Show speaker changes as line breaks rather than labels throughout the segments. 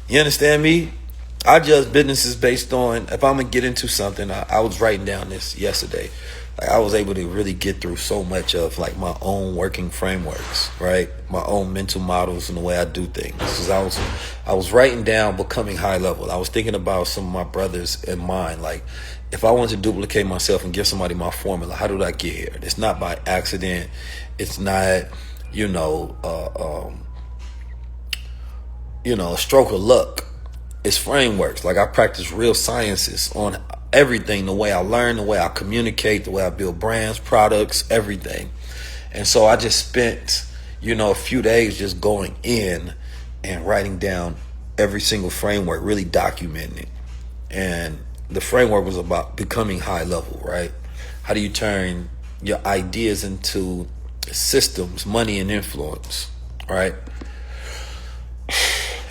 You understand me? I judge businesses based on if I'm gonna get into something. I was writing down this yesterday. Like I was able to really get through so much of like my own working frameworks, right? My own mental models and the way I do things. Because I was writing down becoming high level. I was thinking about some of my brothers and mine. Like if I want to duplicate myself and give somebody my formula, how did I get here? It's not by accident. It's not, you know, a stroke of luck. It's frameworks. Like I practice real sciences on everything, the way I learn, the way I communicate, the way I build brands, products, everything. And so I just spent, a few days just going in and writing down every single framework, really documenting it. And the framework was about becoming high level, right? How do you turn your ideas into systems, money, and influence, right?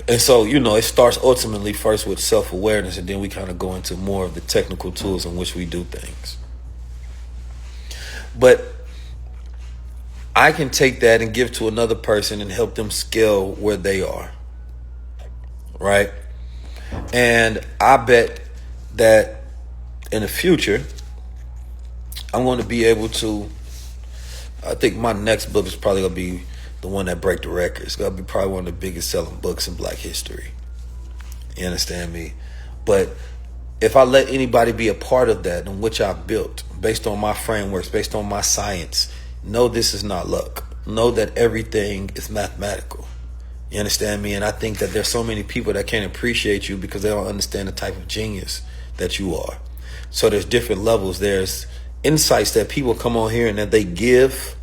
And so, it starts ultimately first with self-awareness, and then we kind of go into more of the technical tools in which we do things. But I can take that and give to another person and help them scale where they are, right? And I bet that in the future, I'm going to be able to, I think my next book is probably going to be the one that break the records. It's gonna be probably one of the biggest selling books in Black history. You understand me? But if I let anybody be a part of that, in which I built, based on my frameworks, based on my science, know this is not luck. Know that everything is mathematical. You understand me? And I think that there's so many people that can't appreciate you because they don't understand the type of genius that you are. So there's different levels. There's insights that people come on here and that they give,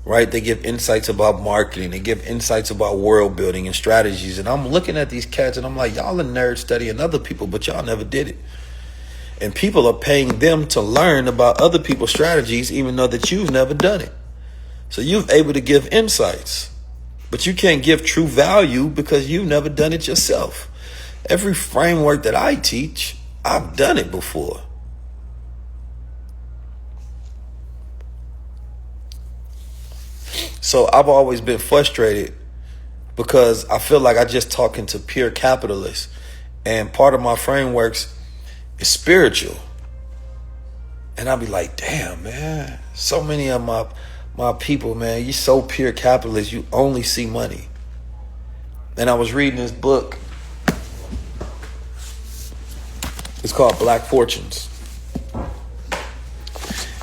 right? They give insights about marketing. They give insights about world building and strategies. And I'm looking at these cats and I'm like, y'all are nerds studying other people, but y'all never did it. And people are paying them to learn about other people's strategies, even though that you've never done it. So you're able to give insights, but you can't give true value because you've never done it yourself. Every framework that I teach, I've done it before. So I've always been frustrated because I feel like I just talking to pure capitalists, and part of my frameworks is spiritual. And I'll be like, damn, man, so many of my people, man, you so pure capitalist, you only see money. And I was reading this book. It's called Black Fortunes.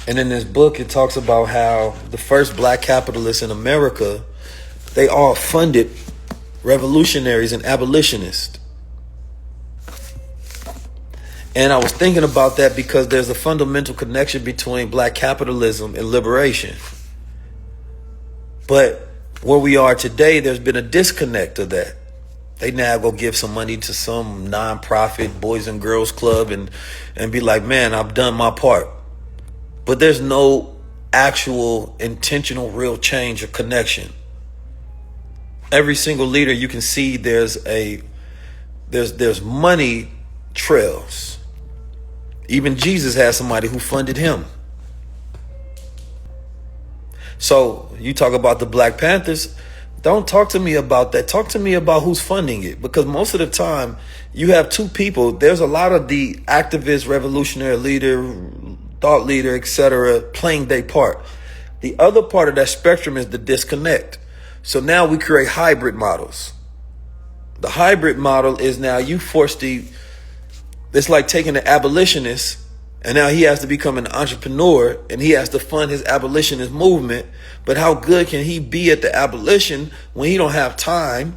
And in this book, it talks about how the first black capitalists in America, they all funded revolutionaries and abolitionists. And I was thinking about that because there's a fundamental connection between black capitalism and liberation. But where we are today, there's been a disconnect of that. They now go give some money to some nonprofit Boys and Girls Club and be like, man, I've done my part. But there's no actual intentional real change or connection. Every single leader you can see there's money trails. Even Jesus had somebody who funded him. So you talk about the Black Panthers, don't talk to me about that. Talk to me about who's funding it, because most of the time you have two people. There's a lot of the activist, revolutionary leader, thought leader, etc., playing their part. The other part of that spectrum is the disconnect. So now we create hybrid models. The hybrid model is now you force it's like taking an abolitionist and now he has to become an entrepreneur and he has to fund his abolitionist movement. But how good can he be at the abolition when he don't have time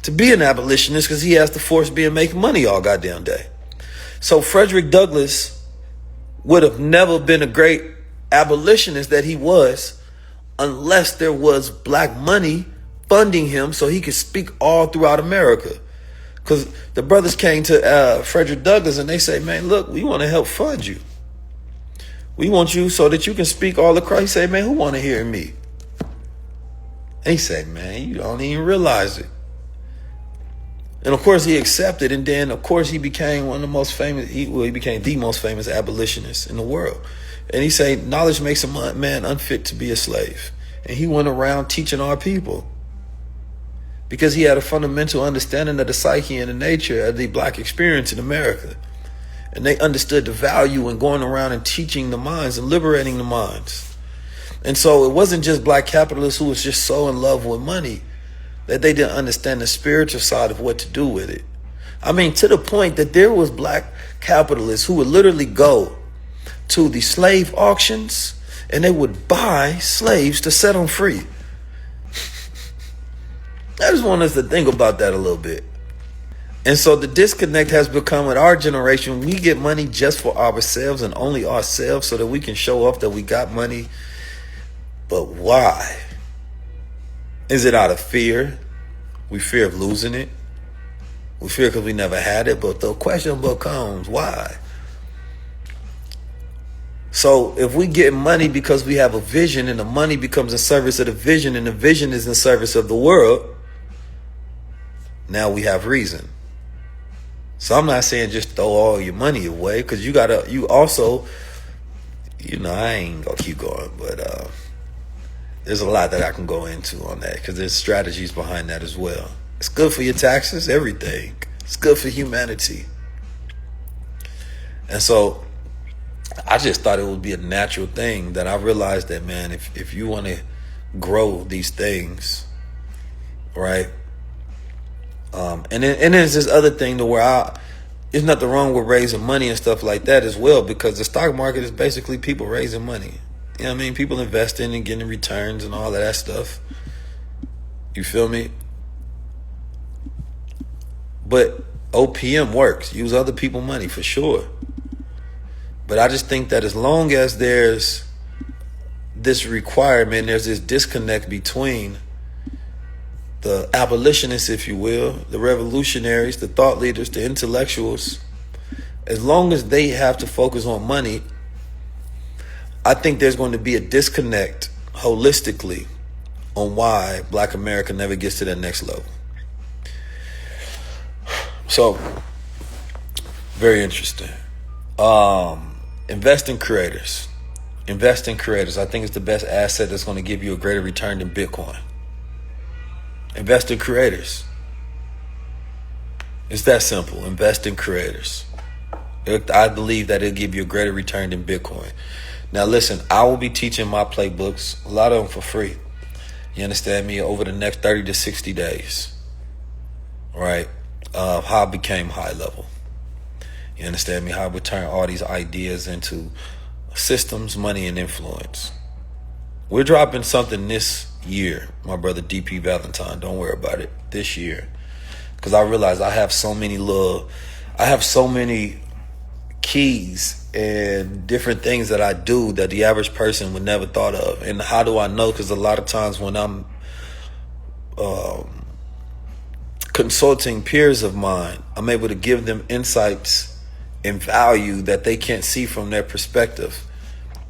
to be an abolitionist because he has to force being making money all goddamn day? So Frederick Douglass would have never been a great abolitionist that he was unless there was black money funding him so he could speak all throughout America. Because the brothers came to Frederick Douglass and they say, man, look, we want to help fund you. We want you so that you can speak all across. He said, man, who want to hear me? And he said, man, you don't even realize it. And of course he accepted, and then of course he became one of the most famous, he became the most famous abolitionist in the world. And he said, knowledge makes a man unfit to be a slave. And he went around teaching our people. because he had a fundamental understanding of the psyche and the nature of the black experience in America. And they understood the value in going around and teaching the minds and liberating the minds. And so it wasn't just black capitalists who was just so in love with money that they didn't understand the spiritual side of what to do with it. I mean, to the point that there was black capitalists who would literally go to the slave auctions and they would buy slaves to set them free. I just want us to think about that a little bit. And so the disconnect has become in our generation, we get money just for ourselves and only ourselves so that we can show off that we got money. But why? Is it out of fear? We fear of losing it. We fear because we never had it. But the question becomes, why? So if we get money because we have a vision and the money becomes in service of the vision and the vision is in service of the world, now we have reason. So I'm not saying just throw all your money away, because you also, I ain't gonna keep going, but there's a lot that I can go into on that, because there's strategies behind that as well. It's good for your taxes, everything. It's good for humanity. And so I just thought it would be a natural thing that I realized that, man, if you want to grow these things, right? And there's this other thing to where there's nothing wrong with raising money and stuff like that as well, because the stock market is basically people raising money. You know what I mean? People investing and getting returns and all of that stuff. You feel me? But OPM works. Use other people's money for sure. But I just think that as long as there's this requirement, there's this disconnect between the abolitionists, if you will, the revolutionaries, the thought leaders, the intellectuals, as long as they have to focus on money, I think there's going to be a disconnect holistically on why Black America never gets to that next level. So, very interesting. Invest in creators. Invest in creators. I think it's the best asset that's going to give you a greater return than Bitcoin. Invest in creators. It's that simple. Invest in creators. I believe that it'll give you a greater return than Bitcoin. Now listen, I will be teaching my playbooks, a lot of them for free. You understand me? Over the next 30 to 60 days. Right? How I became high level. You understand me? How I would turn all these ideas into systems, money, and influence. We're dropping something this year, my brother DP Valentine. Don't worry about it. This year. Because I realize I have so many keys and different things that I do that the average person would never thought of. And how do I know? Because a lot of times when I'm consulting peers of mine, I'm able to give them insights and value that they can't see from their perspective.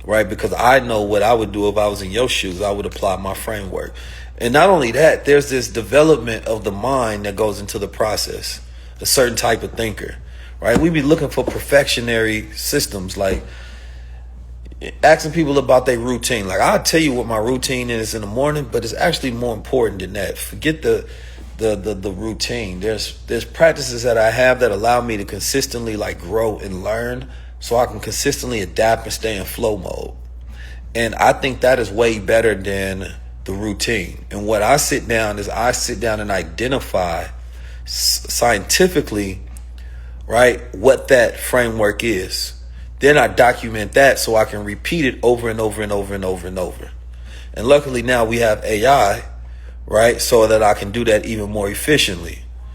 Right? Because I know what I would do if I was in your shoes. I would apply my framework. And not only that, there's this development of the mind that goes into the process. A certain type of thinker. Right? We be looking for perfectionary systems, like asking people about their routine. Like, I'll tell you what my routine is in the morning, but it's actually more important than that. Forget the routine. There's practices that I have that allow me to consistently grow and learn, so I can consistently adapt and stay in flow mode. And I think that is way better than the routine. And what I sit down and identify scientifically, right, what that framework is. Then I document that so I can repeat it over and over and over and over and over. And luckily now we have AI, right, so that I can do that even more efficiently.